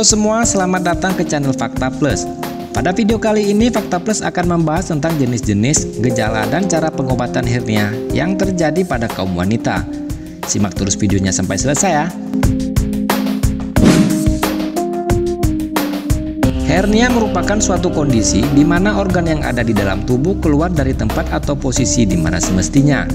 semua, selamat datang ke channel Fakta Plus. Pada video kali ini Fakta Plus akan membahas tentang jenis-jenis, gejala, dan cara pengobatan hernia yang terjadi pada kaum wanita. Simak terus videonya sampai selesai ya. Hernia merupakan suatu kondisi di mana organ yang ada di dalam tubuh keluar dari tempat atau posisi di mana semestinya.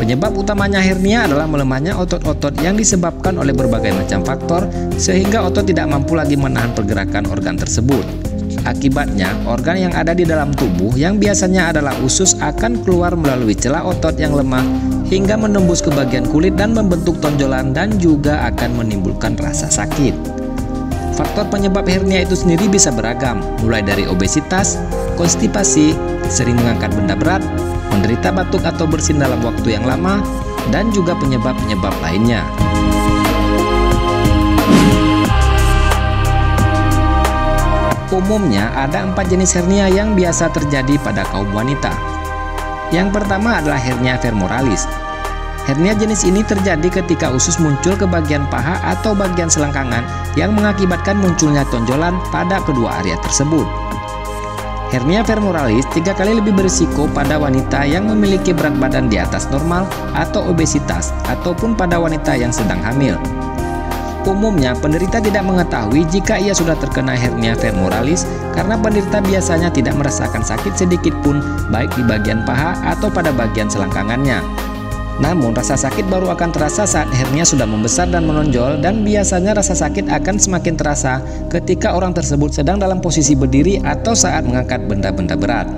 Penyebab utamanya hernia adalah melemahnya otot-otot yang disebabkan oleh berbagai macam faktor sehingga otot tidak mampu lagi menahan pergerakan organ tersebut. Akibatnya, organ yang ada di dalam tubuh yang biasanya adalah usus akan keluar melalui celah otot yang lemah hingga menembus ke bagian kulit dan membentuk tonjolan dan juga akan menimbulkan rasa sakit. Faktor penyebab hernia itu sendiri bisa beragam, mulai dari obesitas, konstipasi, sering mengangkat benda berat, menderita batuk atau bersin dalam waktu yang lama, dan juga penyebab-penyebab lainnya. Umumnya ada 4 jenis hernia yang biasa terjadi pada kaum wanita. Yang pertama adalah hernia femoralis. Hernia jenis ini terjadi ketika usus muncul ke bagian paha atau bagian selangkangan yang mengakibatkan munculnya tonjolan pada kedua area tersebut. Hernia femoralis 3 kali lebih berisiko pada wanita yang memiliki berat badan di atas normal atau obesitas ataupun pada wanita yang sedang hamil. Umumnya penderita tidak mengetahui jika ia sudah terkena hernia femoralis karena penderita biasanya tidak merasakan sakit sedikit pun baik di bagian paha atau pada bagian selangkangannya. Namun rasa sakit baru akan terasa saat hernia sudah membesar dan menonjol, dan biasanya rasa sakit akan semakin terasa ketika orang tersebut sedang dalam posisi berdiri atau saat mengangkat benda-benda berat.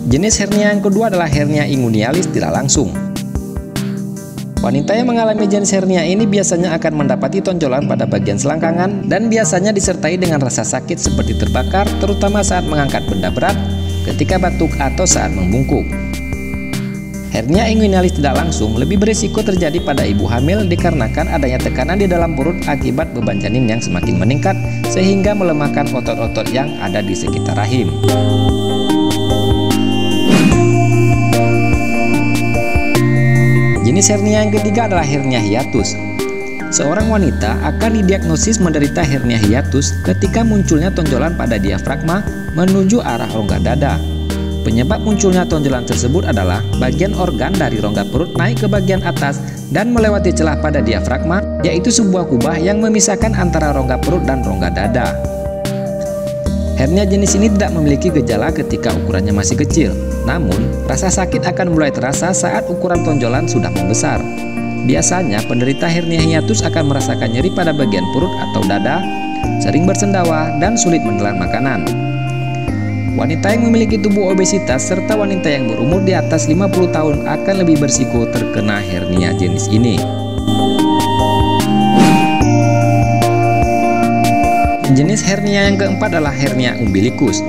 Jenis hernia yang kedua adalah hernia inguinalis tidak langsung. Wanita yang mengalami jenis hernia ini biasanya akan mendapati tonjolan pada bagian selangkangan dan biasanya disertai dengan rasa sakit seperti terbakar, terutama saat mengangkat benda berat, ketika batuk, atau saat membungkuk. Hernia inguinalis tidak langsung lebih berisiko terjadi pada ibu hamil dikarenakan adanya tekanan di dalam perut akibat beban janin yang semakin meningkat sehingga melemahkan otot-otot yang ada di sekitar rahim. Jenis hernia yang ketiga adalah hernia hiatus. Seorang wanita akan didiagnosis menderita hernia hiatus ketika munculnya tonjolan pada diafragma menuju arah rongga dada. Penyebab munculnya tonjolan tersebut adalah bagian organ dari rongga perut naik ke bagian atas dan melewati celah pada diafragma, yaitu sebuah kubah yang memisahkan antara rongga perut dan rongga dada. Hernia jenis ini tidak memiliki gejala ketika ukurannya masih kecil, namun rasa sakit akan mulai terasa saat ukuran tonjolan sudah membesar. Biasanya penderita hernia hiatus akan merasakan nyeri pada bagian perut atau dada, sering bersendawa, dan sulit menelan makanan. Wanita yang memiliki tubuh obesitas serta wanita yang berumur di atas 50 tahun akan lebih berisiko terkena hernia jenis ini. Jenis hernia yang keempat adalah hernia umbilikus.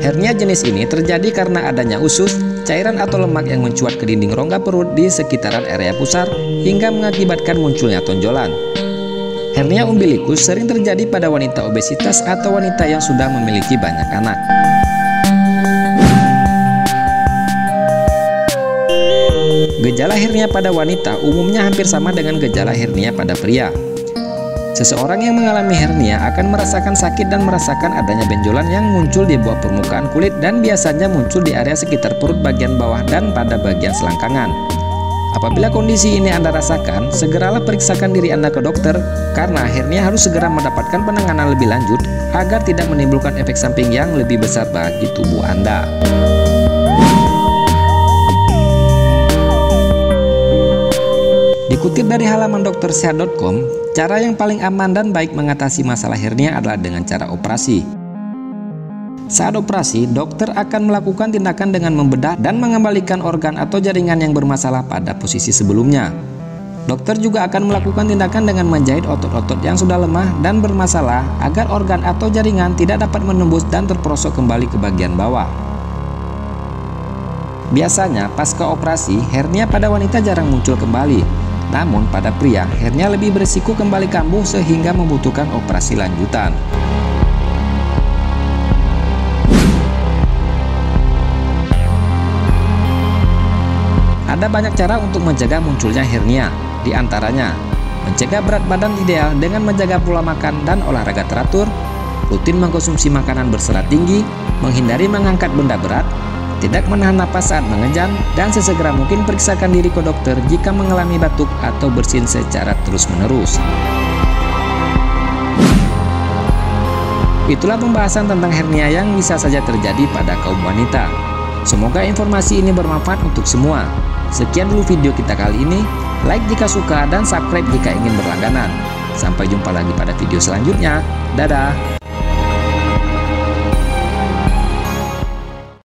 Hernia jenis ini terjadi karena adanya usus, cairan atau lemak yang mencuat ke dinding rongga perut di sekitaran area pusar hingga mengakibatkan munculnya tonjolan. Hernia umbilikus sering terjadi pada wanita obesitas atau wanita yang sudah memiliki banyak anak. Gejala hernia pada wanita umumnya hampir sama dengan gejala hernia pada pria. Seseorang yang mengalami hernia akan merasakan sakit dan merasakan adanya benjolan yang muncul di bawah permukaan kulit dan biasanya muncul di area sekitar perut bagian bawah dan pada bagian selangkangan. Apabila kondisi ini Anda rasakan, segeralah periksakan diri Anda ke dokter karena hernia harus segera mendapatkan penanganan lebih lanjut agar tidak menimbulkan efek samping yang lebih besar bagi tubuh Anda. Dikutip dari halaman doktersehat.com, cara yang paling aman dan baik mengatasi masalah hernia adalah dengan cara operasi. Saat operasi, dokter akan melakukan tindakan dengan membedah dan mengembalikan organ atau jaringan yang bermasalah pada posisi sebelumnya. Dokter juga akan melakukan tindakan dengan menjahit otot-otot yang sudah lemah dan bermasalah agar organ atau jaringan tidak dapat menembus dan terperosok kembali ke bagian bawah. Biasanya, pasca operasi, hernia pada wanita jarang muncul kembali. Namun pada pria, hernia lebih berisiko kembali kambuh sehingga membutuhkan operasi lanjutan. Ada banyak cara untuk mencegah munculnya hernia, di antaranya mencegah berat badan ideal dengan menjaga pola makan dan olahraga teratur, rutin mengkonsumsi makanan berserat tinggi, menghindari mengangkat benda berat, tidak menahan napas saat mengejan, dan sesegera mungkin periksakan diri ke dokter jika mengalami batuk atau bersin secara terus-menerus. Itulah pembahasan tentang hernia yang bisa saja terjadi pada kaum wanita. Semoga informasi ini bermanfaat untuk semua. Sekian dulu video kita kali ini. Like jika suka dan subscribe jika ingin berlangganan. Sampai jumpa lagi pada video selanjutnya. Dadah!